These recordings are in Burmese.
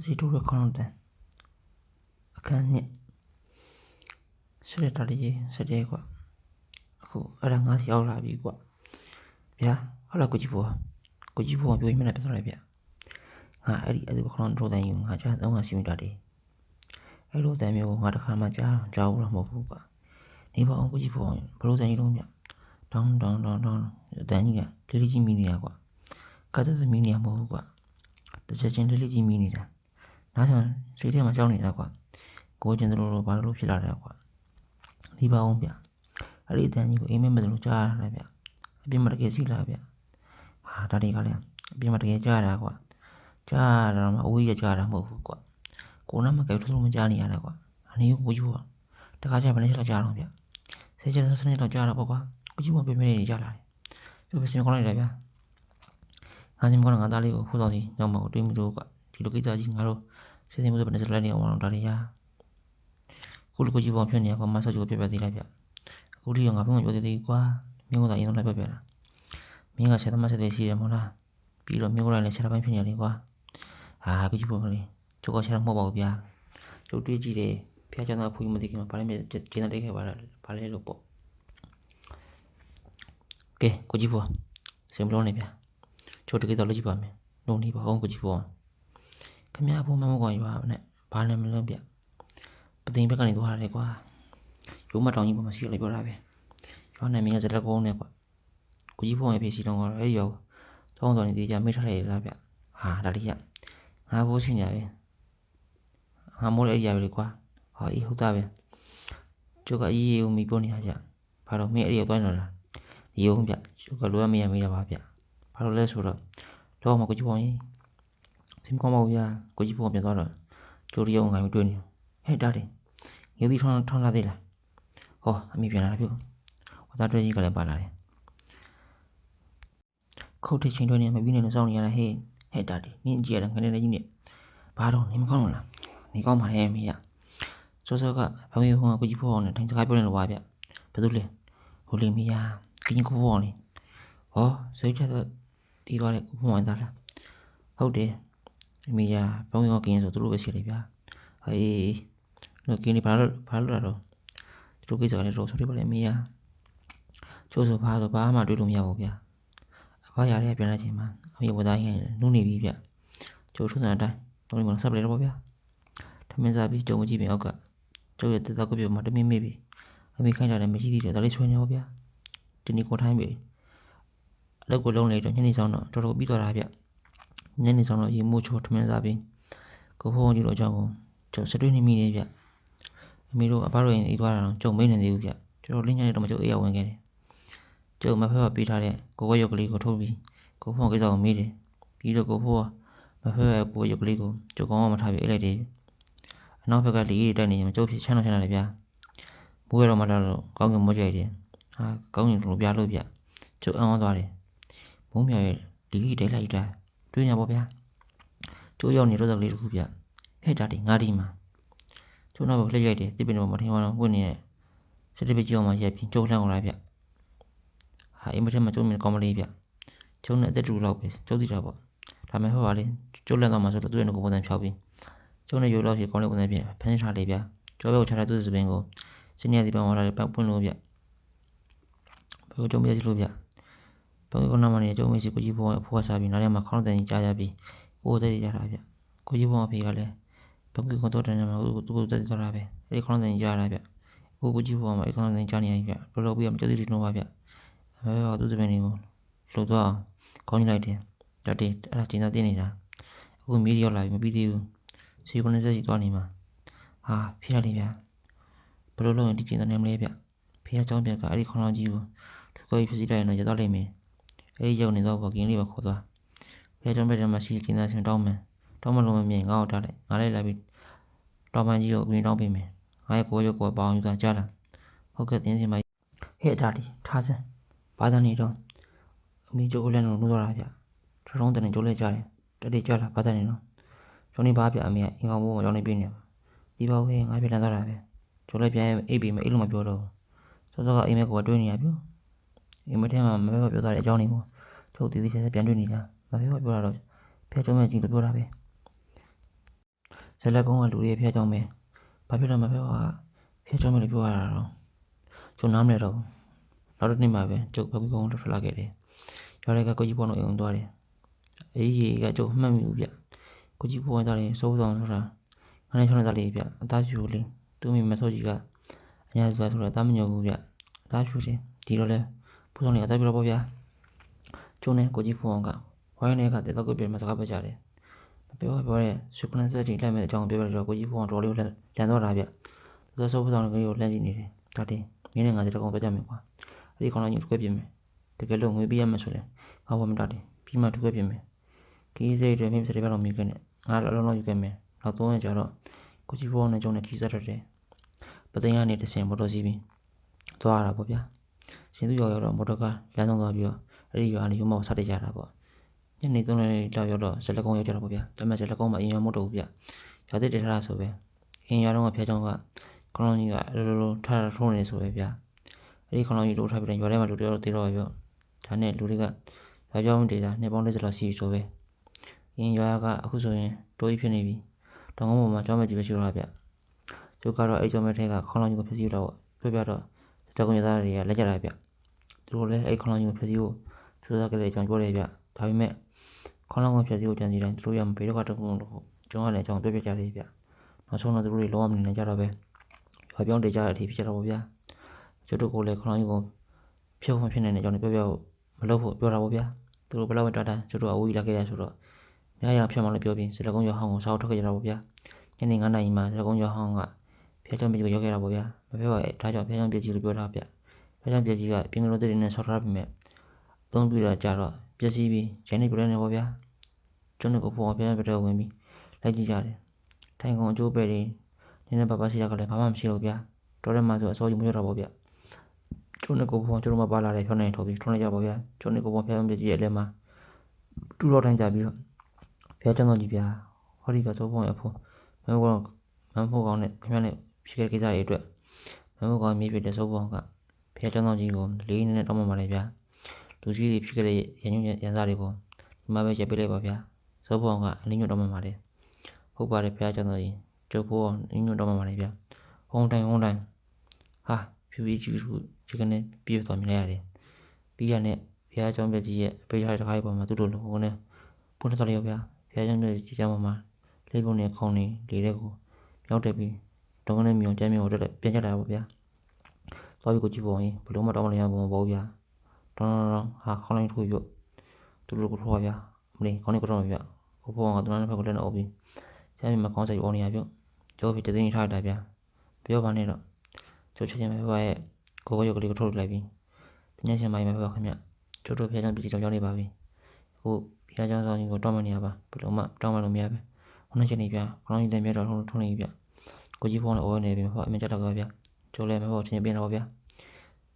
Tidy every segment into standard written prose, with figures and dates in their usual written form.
စီထိုးရခေါင်းတန်အခန်းနှစ်ဆက်ရတာလေးဆက်တဲ့ကွာအခုအဲ့ဒါငါးစီရောက်လာပြီကွာဗျာဟုတ်လားကိုကြီးဘောပြောရင်မနဲ့ပြသွားလိုက်ဗျာငါအဲ့ဒီခေါင်းထိုးတဲ့ယူငါကြားတော့ငါစီမတာတယ်အဲ့လိုတန်မျိုးငါတစ်ခါမှကြားဘူးတော့မဟုတ်ဘူးကွာနေပါအောင်ကိုကြီးဘောဘလို့တန်ယူတော့ဗျာတောင်းတန်ကြီးကလေးကြီးမီနေရကွာကတဲ့မီနေရမဟုတ်ဘူးကွာတစ်ချက်ချင်းလေးကြီးမီနေတာနားဆန်စိတ်ထဲမှာကြောက်နေတာကွာကိုကျင်တို့လိုဘာလို့ဖြစ်လာတယ်ကွာဒီပါအောင်ဗျအဲ့ဒီအတန်းကြီးကိုအိမ်မက်မလို့ကြားရတာဗျအပြင်မှာတကယ်စီလာဗျဟာဒါတွေကလည်းအပြင်မှာတကယ်ကြားတာကွာကြားတာမှအဝေးရကြားတာမဟုတ်ဘူးကွာကိုနားမှာကြိုက်လို့မကြားနေရတာကွာအနေကိုယူတော့တခါကျဘယ်နဲ့လောက်ကြားတော့ဗျဆယ်ချက်စနေတော့ကြားတော့ပေါ့ကွာကိုယူမပြနေကြားလာတယ်သူပဲစင်ခေါင်းလိုက်တယ်ဗျငါစင်ခေါင်းကငါသားလေးကိုခိုးတော့စီတော့မဟုတ်တွေးမိလို့ကွာဒီလိုကိစ္စကြီးငါတို့စေစင်မှုဆိုဘယ်နဲ့စလိုက်နေအောင်ဒါတွေရခုလိုကိုကြီးပေါ်ဖြစ်နေရကွာမဆော့ချိုပြပြသေးလိုက်ဗျအခုထိငါဘုံပြောသေးသေးကွာမင်းကသာရင်တော့လိုက်ပြတာမင်းကဆက်သမားဆက်သေးရှိတယ်မို့လားပြီးတော့မင်းကလည်းဆက်တစ်ပိုင်းဖြစ်နေတယ်ကွာဟာကိုကြီးပေါ်ကလေးကျုပ်ကဆက်တော့မဟုတ်ပါဘူးဗျာကျုပ်တွေးကြည့်တယ်ဖျားချမ်းသာဖူးမသိခင်မှာဘာလဲကျင်းတဲ့ခဲ့ပါလားဘာလဲလို့ပေါ့ကဲကိုကြီးပေါ်စင်မလို့နေဗျာကျုပ်တကယ်တော့လုပ်ကြည့်ပါမယ်လုံးနေပါအောင်ကိုကြီးပေါ်ခမရဖို့မမကွာရွာနဲ့ဘာနဲ့မလုံးပြပသိမ်ဘက်ကနေသွားရတယ်ကွာရုံးမတောင်ကြီးပေါ်မှာရှိရလေပြောတာပဲရွာနဲ့မင်းကစက်လက်ကုန်းနဲ့ကွာကိုကြီးဖို့ရဲ့ဖေးစီတော့ကတော့အဲ့ရောတောင်းတော်နေသေးကြမိထားလိုက်ရလားဗျဟာဒါလေးကငါဖို့ရှိနေရတယ်ငါမိုးလည်းအဲ့ရပြီကွာဟောအေးဟုတ်တာပဲကျုပ်ကအေးကိုမိပြောနေတာဗျဘာလို့မင်းအဲ့ရောသွားနေလားဒီရုံးဗျကျုပ်ကလိုရမရမိတာပါဗျဘာလို့လဲဆိုတော့ကိုကြီးဖို့ရင်စင်ကောင်းပါဗျာကိုကြီးဖို့ပြန်သွားတော့ကျိုးရီအောင်ငါမတွေ့နေဟဲ့တားတယ်ငယ်သီးထောင်းလာသေးလားဟောအမိပြန်လာပြီဝသားတွဲကြီးကလည်းပါလာတယ်ခုတ်ထချင်းတွဲနေမပြီးနေလို့စောင်းနေရတာဟဲ့တားတယ်နင်းကြည့်ရတာငနေနေကြီးနဲ့ဘာတော့နေမကောင်းလားနေကောင်းပါလေအမေကစောကဘာမေဟိုကကိုကြီးဖို့အောင်နဲ့ထိုင်စကားပြောနေလို့ပါဗျဘယ်သူလဲဟိုလေမီယာကင်းကိုဖို့အောင်နေဟောစိတ်ချက်တီးသွားတဲ့ကိုဖို့အောင်သားလားဟုတ်တယ်အမေကဘာမေဟိုကင်းဆိုသူတို့ပဲရှိလေဗျာဟေးနော်ကင်းနေဘာလို့လာတော့ဒီလိုကိစ္စကလည်းတော့ဆိုရပါလေအမေကျိုးဆိုဘာမှတွေးလို့မရဘူးဗျအဖွားရတဲ့ပြန်လာချိန်မှာအမေဝသားရင်နုနေပြီဗျကျိုးထုံးစံအတိုင်းတော့ဒီမှာဆက်ပလေတော့ဗျထမင်းစားပြီးကြုံမကြည့်ပြင်အောက်ကကျိုးရဲ့တက်တော့ကိုပြမှာတမင်းမေးပြီအမေခိုင်းတာလည်းမရှိသေးတယ်ဒါလေးဆွေးနေပါဗျဒီနေ့ကိုထိုင်းပြီအလုပ်ကိုလုံးနေတော့ညနေဆောင်တော့တော်တော်ပြီးသွားတာဗျညနေဆောင်တော့ရေမိုးချိုးထမင်းစားပြီးကိုဖုန်းကြည့်လို့အကြောင်းကိုကျုပ်စတွေးနေမိနေဗျအမေတို့အဘတို့ရင်အေးသွားတာတော့ကျုံမင်းနေသေးဘူးဗျကျွန်တော်လင်းညနေတော့မကျုပ်အေးရဝင်ခဲ့တယ်ကျုပ်မဖက်ဖက်ပေးထားတဲ့ကိုရုပ်ကလေးကိုထုတ်ပြီးကိုဖုန်းကိစ္စကိုမေးတယ်ပြီးတော့ကိုဖုန်းမဖက်ဖက်ကိုရုပ်ကလေးကိုကျုပ်ကောင်းအောင်မထားပြီးအေးလိုက်တယ်အနောက်ဘက်ကလေအေးတိုက်နေရင်ကျုပ်ဖြစ်ချမ်းတော့တယ်ဗျမိုးရတော့မှတော့ကောင်းကင်မိုးကြိုက်တယ်ဟာကောင်းကင်လိုပြလို့ဗျကျုပ်အံ့ဩသွားတယ်မုံမြော်ရဲ့လေအေးတိုက်လိုက်တာတွေးနေပါဗျကျိုးရောက်နေတော့ကလေးတစ်ခုဗျဟဲ့တာဒီငါဒီမှာကျိုးနောက်ကိုလှည့်လိုက်တယ်တစ်ပင်ပေါ်မှာထင်းဝါတော့ဝင်နေတဲ့စက်တစ်ပစ်ကြောင်မှရက်ပြီးကျုပ်လှမ်းအောင်လာဗျဟာအိမ်မထဲမှာကျုံမြင်ကောင်းမလေးဗျကျုံနဲ့အသက်တူလောက်ပဲကျုပ်သိတာပေါ့ဒါမဲ့ဟောပါလေကျုပ်လန့်တော့မှဆိုတော့သူ့ရဲ့ကိုပုံစံဖြောက်ပြီးကျုံနဲ့ရိုးလောက်စီကောင်းလေးပုံစံပြဖမ်းထားလေဗျကျော်ဘက်ကိုချထားတဲ့သူ့စပင်ကိုစနေစီပန်းဝါလာလေးပွင့်လို့ဗျဘယ်ကိုကျုံမြစီလို့ဗျတောင်းကောင်းနာမနေကျုံမြစီကိုကြီးဘောအဖိုးစားပြီးနားထဲမှာခေါင်းတန်ကြီးကြားရပြီးကိုယ်တည်းရတာဗျကိုကြီးဘောအဖေကလည်းဘုံကတော့တန်းနေမှာသူ့ကိုတက်သွားတာပဲအဲ့ဒီခေါင်းတန်ကြီးကြားရတာဗျကိုကြီးဘောမှာအဲ့ခေါင်းတန်ကြားနေရပြီဗျလောပြီးမှကြောက်တိလို့ပါဗျသူ့စပင်တွေကိုလှုပ်သွားခေါင်းကြီးလိုက်တယ်ဒါတည်းအဲ့ဒါကျင်းသားတင်းနေတာအခုမီးရောက်လာပြီမပြီးသေးဘူးစီကုန်းနဲ့ဆက်စီသွားနေမှာဟာဖေးရလေဗျဘလို့လုံးဒီကျင်းသားနေမလဲဗျဖေးရကြောင်းပြကအဲ့ဒီခေါင်းလောင်းကြီးကိုသူကိုဖြစ်စီလိုက်ရင်တော့ရတော့လိမ့်မယ်အဲ့ဒီရောက်နေတော့ဘောကင်းလေးပဲခေါ်သွားဖေးကြောင်းပြတဲ့မှာစီကျင်းသားစင်တောင်းမယ်တောင်းမလို့မမြင်ငါ့ကိုထားလိုက်ငါလည်းလာပြီးတောင်းပန်းကြီးကိုအရင်တောင်းပေးမယ်ငါရဲ့ကိုရုပ်ကိုပေါအောင်ယူသွားကြလားဟုတ်ကဲ့တင်းစင်မဟဲ့ဒါဒီထားစမ်းဘာသာနေတော့အမေကျိုးလည်းလို့နှိုးတော့တာဗျထုံးတဲ့ကျိုးလဲကြတယ်တက်တိကြလားဘာသာနေတော့ကျောင်းနေပါဗျအမေကအင်ကောင်ဘိုးကိုကျောင်းနေပြနေပါဒီပါဦးဟဲ့ငါပြန်လာတော့တာပဲကျိုးလဲပြန်အိပ်ပြီးမအိပ်လို့မပြောတော့စောစောကအိမ်မက်ကိုတွေးနေရပြီအိမ်မက်ထဲမှာမပဲပြောတာတဲ့အကြောင်းတွေကိုကျုပ်တည်တည်ချာချာပြန်တွေးနေတာမပဲပြောတာတော့ဖះကျုံးမဲ့ကြည့်လို့ပြောတာပဲ ဇက်လက်ကုန်းကလူတွေဖျက်ကြောင်းပဲဘာဖြစ်လို့မပြောဟာဖျက်ကြောင်းပဲလို့ပြောရတာတော့ကျုံနားမလဲတော့နောက်တစ်နေ့မှပဲကျုပ်ဖောက်ကုန်းထွက်လာခဲ့တယ်ရွာတွေကကိုကြီးဘုံတို့အိမ်သွားတယ်အေးကြီးကကျုပ်မှတ်မိဘူးဗျကိုကြီးဘုံသားလေးစိုးဆောင်ဆိုတာငါနဲ့ချောင်းသားလေးဗျအသားဖြူလေးသူ့မိမဆိုးကြီးကအညာဆိုတာအသားမညောဘူးဗျအသားဖြူတယ်ဒီတော့လဲဘုဆောင်လေးအသားဖြူတော့ပေါ့ဗျကျုံနဲ့ကိုကြီးဘုံကဝိုင်းနေကတဲ့တော့ကိုပြင်မှာစကားပြောကြတယ်ပြောရဲရှုပ်ကနစတီလိုက်မဲ့အကြောင်းပြောရတော့ကိုကြီးဘုံတော်လေးလန်တော့တာဗျသူစိုးဘုဆောင်လေးကိုလှမ်းကြည့်နေတယ်ဒါတင်မင်းနဲ့ငါစတဲ့ကောင်ပြောကြမယ်ကွာအဲ့ဒီကောင်လိုက်ညှို့ထွေးပြင်မယ်တကယ်လို့ငွေပေးရမှဆိုရင်ငါဘာမှမတားတယ်ပြီးမှထွေးပြင်မယ်ခီးစိတ်တွေမိမစတဲ့ဘက်တော့မြင်ခဲ့နဲ့ငါလုံးလုံးယူခဲ့မယ်နောက်3ရက်ကြာတော့ကိုကြီးဘုံနဲ့ကျုံနဲ့ခီးစားရတယ်ပသိန်းကနေတဆင်မော်တော်စီးပြီးသွားရတာပေါ့ဗျာရှင်သူရောက်တော့မော်တော်ကားလမ်းဆောင်သွားပြီးတော့အဲ့ဒီရွာနေရုံမောက်စားတက်ကြတာပေါ့ညနေ3နာရီလောက်ရောက်တော့ဇလက်ကုန်းရောက်ကြတော့ပေါ့ဗျာဒါပေမဲ့ဇလက်ကုန်းမှာအင်ရမတော့ဘူးဗျရွာသစ်တက်ထားတာဆိုပဲအင်ရတော့ကဖျားချောင်းကခေါင်းလုံးကြီးကလိုထားထုံးနေဆိုပဲဗျာအဲ့ဒီခေါင်းလုံးကြီးတို့ထားပြီးတော့ရွာထဲမှာလူတွေတော့တေးတော့ပြောဒါနဲ့လူတွေကရွာပြောင်းဒေတာနှစ်ပေါင်း40လောက်ရှိဆိုပဲအင်ရွာကအခုဆိုရင်တိုးကြီးဖြစ်နေပြီတောင်ကုန်းပေါ်မှာကြောင်းမဲ့ကြီးပဲရှိတော့ဗျကျုပ်ကတော့အဲ့ကြောင်းမဲ့ထဲကခေါင်းလုံးကြီးကိုဖြစ်စီတော့ပြောပြတော့ဇက်ကုန်းရသားတွေကလက်ကြတာဗျသူတို့လည်းအဲ့ခေါင်းလုံးကြီးကိုဖြစ်စီကိုစူးစမ်းကြတဲ့အကြောင်းပြောတယ်ဗျဒါပေမဲ့ခေါင်းလုံးကိုဖြစ်စီကိုကြံစီတိုင်းသူတို့ရမဘေးတော့ကတော့ကျွန်တော်လည်းအကြောင်းပြောပြကြတယ်ဗျနောက်ဆုံးတော့သူတို့တွေလောမနေနိုင်ကြတော့ပဲရွာပြောင်းတေကြတဲ့အထိဖြစ်ကြတော့ဗျာကျုပ်တို့ကိုလည်းခေါင်းလုံးကြီးကိုဖြုတ်ဖြစ်နေတဲ့အကြောင်းတွေပြောမလုပ်ဖို့ပြောတာပေါ့ဗျာသူတို့ဘယ်လောက်တာကျုပ်တို့အဝေးလာခဲ့ရဆိုတော့ညရဖြတ်မှလည်းပြောပြီးဇလက်ကုန်းရွာဟောင်းကိုစောက်ထုတ်ခဲ့ကြတာပေါ့ဗျာညနေ9 နာရီမှာဇလက်ကုန်းရွာဟောင်းကဖျက်ချောင်းပြည်ကိုရောက်ခဲ့တာပေါ့ဗျာမပြောပါဒါကြောင့်ဖျက်ချောင်းပြည်ကြီးလို့ပြောတာဗျဖျက်ချောင်းပြည်ကြီးကပြင်လိုတဲ့တွေနဲ့ဆောက်ထားပြီးမြဲသုံးပြတာကြတော့ပျက်စီးပြီးဂျန်နေပြလဲနေပေါ့ဗျာကျွန်တော်ကဖုန်းအပြန်ပြတော့ဝင်ပြီးလိုက်ကြည့်ကြတယ်ထိုင်ကုန်အကျိုးပဲတွေနည်းနည်းပါစီရကလည်းဘာမှမရှိတော့ဗျာတော်တယ်မှဆိုအစောကြီးမပြောတော့ပေါ့ဗျာကျွန်တော်ကဖုန်းကျွန်တော်မပါလာတဲ့ဖြောင်းနေထုတ်ပြီးထုံးလိုက်ကြပေါ့ဗျာကျွန်တော်ကဖုန်းဖျက်ချောင်းပြည်ကြီးရဲ့အလဲမှာတူတော့တိုင်းကြပြီးတော့ဖျက်ချောင်းတော်ကြီးဗျာဟောဒီကစိုးဖုန်းရဲ့ဖုန်းမဟုတ်ကောင်းနဲ့ခင်ဗျားနဲ့ဖြစ်ခဲ့ကိစ္စတွေအတွက်မဟုတ်ကောင်းမြေပြတဲ့စိုးဖုန်းကဖျက်ချောင်းတော်ကြီးကိုလေးနဲ့တောင်းပန်ပါတယ်ဗျာလူကြီးတွေဖြစ်ခဲ့တဲ့ရန်ညွှန်ရန်စားတွေပေါ့ဒီမှာပဲရပ်ပေးလိုက်ပါဗျာစိုးဖုန်းကအလင်းညွှန်တောင်းပန်ပါတယ်ဟုတ်ပါတယ်ဖျက်ချောင်းတော်ကြီးကျုပ်ဖို့အလင်းညွှန်တောင်းပန်ပါတယ်ဗျာဟုံးတိုင်းဟာဖြူကြီးကြီးကနေပြည့်သွားမြင်လိုက်ရတယ်ပြီးရနဲ့ဖျက်ချောင်းပြကြီးရဲ့ပေးထားတဲ့တစ်ခါပေါ်မှာသူတို့လုံးနဲ့ပွင့်သွားတယ်ဗျာဖျက်ချောင်းပြကြီးကြောင်မှာလေးပုံနဲ့ခေါင်းနေလေတဲ့ကိုရောက်တယ်ပြီးတောင်းကနေမြောင်ကျမ်းမြောင်တက်ပြန်ကြလာပါဗျာသွားပြီးကိုကြည့်ပေါ်ရင်ဘလုံးမတောင်းမလဲရဘူးပေါ့ဗျာတောင်းဟာခေါင်းလိုက်ထိုးပြီးသူတို့ကိုထော်ဗျာမလေးခေါင်းနေကတော့ဗျာကိုဖောကသူနားဘက်ကိုလက်နဲ့အုပ်ပြီးကျမ်းမြေမှာခေါင်းဆိုင်အော်နေရပြုတ်ကျော်ပြီးတသိန်းထားတာဗျာပြောပါနဲ့တော့ကျိုးချက်ချင်းပဲဖရဲ့ကိုရုပ်ကလေးကိုထုတ်လိုက်ပြီးတညချင်းမိုင်းပဲဖခင်ဗျကျိုးတို့ဖျက်ချောင်းပြည်ကြောင်နေပါပြီအခုဖျက်ချောင်းဆောင်ကြီးကိုတောင်းမနေရပါဘလုံးမတောင်းမလို့မရပဲဟိုနေ့ချင်းနေဗျာခေါင်းကြီးတင်ပြတော့ထုံးနေဗျာကိုကြီးဖုန်းနဲ့အော်နေပြီဖအမြင်ကြတော့ဗျာကျိုးလည်းမဟုတ်ချင်းပြင်းတော့ဗျာ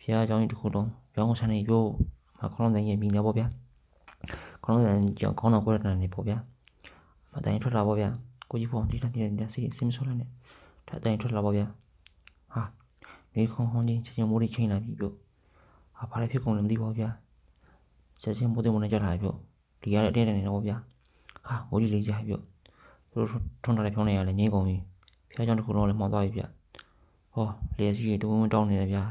ဖျက်ချောင်းကြီးတစ်ခုလုံးပြောင်းဆန်းနေရိုးမခေါင်းတိုင်းရဲ့မိနေပေါ့ဗျာခေါင်းတိုင်းကြောင်ခေါင်းတော်ကိုရတဲ့နေပေါ့ဗျာမတိုင်းထွက်လာပေါ့ဗျာကိုကြီးဖုန်းဒီတိုင်းစီမဆိုးလိုက်နဲ့ဒါတိုင်းထွက်လာပေါ့ဗျာဟာဒီခေါင်းကြီးချင်းမိုးလေးချင်းလာပြီပြုတ်ဟာဘာလဲဖြစ်ကုန်လဲမသိပါဘူးဗျာချက်ချင်းမိုးတဲ့မနေကြတာပြုတ်ဒီရတဲ့အတင်းနေတော့ဗျာဟာမိုးကြီးလေးကြပြုတ်သူတို့ထွန်းထားတဲ့ဖြောင်းနေရလဲငိမ့်ကုန်ပြီဖျားချောင်းတစ်ခုလုံးလည်းမှောက်သွားပြီဗျာဟောလေစီတုံးတောင်းနေတယ်ဗျာ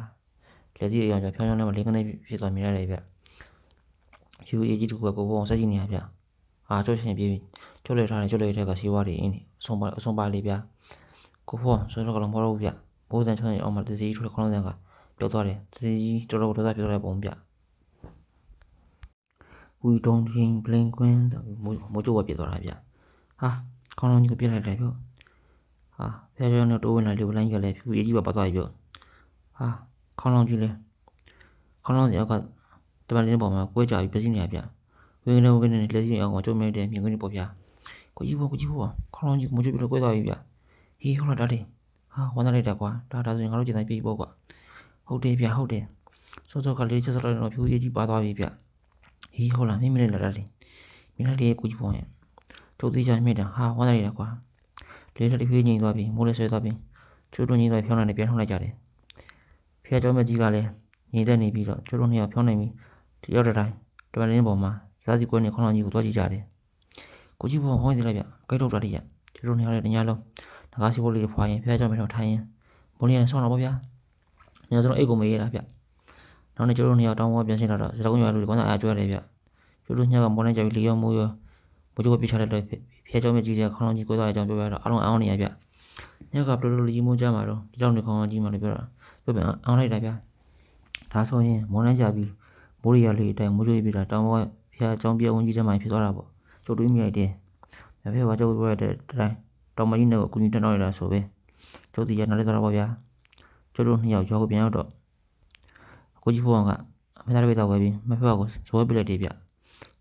လေစီအရောင်ကြောင့်ဖျားချောင်းထဲမှာလေးကနေဖြစ်သွားမြင်ရတယ်ဗျာယူအေကြီးတစ်ခုကကိုဘောအောင်စက်ကြည့်နေရဗျာဟာကျိုးရှင်ပြေးပြီကျိုးလေထားတယ်ကျိုးလေထဲကစီးဝါးတွေအင်းနေအဆုံးပါလေးဗျာကိုဘောဆိုတော့ကလည်းမဟုတ်ဘူးဗျာဘိုးတန်ချောင်းအောင်မှတစီကြီးထွက်ခေါင်းတန်ကပြောသွားတယ်တစီကြီးတော်တော်ပြောတဲ့ပုံဗျာဝီတုံချင်းပလင်ကွင်းဆိုမိုးကြိုးဝပြသွားတာဗျာဟာခေါင်းလုံးကြီးကိုပြစ်လိုက်တယ်ပြောဟာဖျားချောင်းနဲ့တိုးဝင်လာလို့လိုင်းကြီးကလည်းဖြူအေးကြီးပါသွားပြီပြောဟာခေါင်းလုံးကြီးလေခေါင်းလုံးစီအောက်ကတမန်လေးပေါ်မှာကွဲကြပြီးပြစီနေရဗျဝင်းလုံးကနေလက်စီအောက်ကကျုံမဲတဲ့မြင်ကွင်းတွေပေါ့ဗျာကိုကြီးဘောခေါင်းလုံးကြီးမိုးကြိုးပြီးတော့ကွဲသွားပြီဗျာဟေးဟုတ်လားဒါလေးဟာဝမ်းသာလိုက်တာကွာဒါဆိုရင်ငါတို့ကျန်တိုင်းပြေးပေါ့ကွာဟုတ်တယ်ဗျာဟုတ်တယ်စောစောကလေးချက်စလိုက်တော့ဖြူအေးကြီးပါသွားပြီဗျဟေးဟုတ်လားမိမလေးလာဒါလေးမိလိုက်လေးကိုကြီးဘောရဲ့ကျုပ်သေးချာမိတာဟာဝမ်းသာလိုက်တာကွာလေးလက်တစ်ဖြည်းငိမ့်သွားပြီမိုးလေးဆွဲသွားပြီကျိုးတို့ငိမ့်သွားဖြောင်းနေပြန်ထုတ်လိုက်ကြတယ်ဖျက်ကြောင်းမကြီးကလည်းညီတဲ့နေပြီးတော့ကျိုးတို့နှစ်ယောက်ဖြောင်းနေပြီဒီရောက်တဲ့တိုင်းတမန်လင်းပေါ်မှာရာစီကွဲနေခေါင်းလောင်းကြီးကိုသွားကြည့်ကြတယ်ကိုကြီးဘောခေါင်းသေးလိုက်ဗျကြိုက်တော့တာတည်းရ ကျတို့နှစ်ယောက်လည်းတညလုံးတကားစီဖို့လေးဖွာရင်ဖျားကြောင်မြေတော့ထိုင်ရင်ဘုံလေးနဲ့ဆောင်းတော့ဗျာညစလုံးအိတ်ကိုမေးရတာဗျနောက်နေ့ကျတို့နှစ်ယောက်တောင်းဝပြန်ရှင်းလာတော့စတကုန်းရွာလူတွေကွမ်းစာအားကျွဲတယ်ဗျကျတို့နှစ်ယောက်ကမော်နဲ့ကြောက်ပြီးလီယောမိုးရောဘိုးကျိုးပြချတဲ့ဖျားကြောင်မြေကြီးတဲ့ခေါင်းလုံးကြီးကိုသွားတဲ့အကြောင်းပြောရတော့အားလုံးအောင်းနေရဗျညကဘလိုလိုလီမိုးကြမှာတော့ဒီကြောင်တွေခေါင်းကြီးမှလည်းပြောတာပြောပြန်အောင်းလိုက်တာဗျဒါဆိုရင်မော်နဲ့ကြပြီးမိုးရီရလေးအတိုင်းမိုးကျိုးပြတာတောင်းဝဖျားကြောင်ပြဝန်းကြီးထဲမှာဖြစ်သွားတာပေါ့ကျတို့မိရိုက်တယ်ဖျားဝါကျိုးပြောရတဲ့တိုင်းတောင်မကြီးနဲ့ကိုကူညီတက်တော့ရတာဆိုပဲကျုပ်တီရနားလဲသွားတော့ဗျာကျတို့နှစ်ယောက်ရောကိုပြန်ရောက်တော့ကိုကြီးဖောင်းကအမေသားတွေတော့ဝယ်ပြီးမဖောက်ကိုဇောပြလိုက်တယ်ဗျ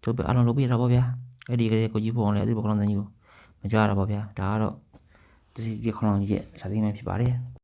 ကျုပ်ပဲအလုံးလုပ်ပြရတာပေါ့ဗျာအဲ့ဒီကလေးကိုကြီးဖောင်းလည်းအတူပကလောင်တန်းကြီးကိုမကြရတာပေါ့ဗျာဒါကတော့ဒီခေါင်းကြီးရဲ့ဇာတိမှဖြစ်ပါတယ်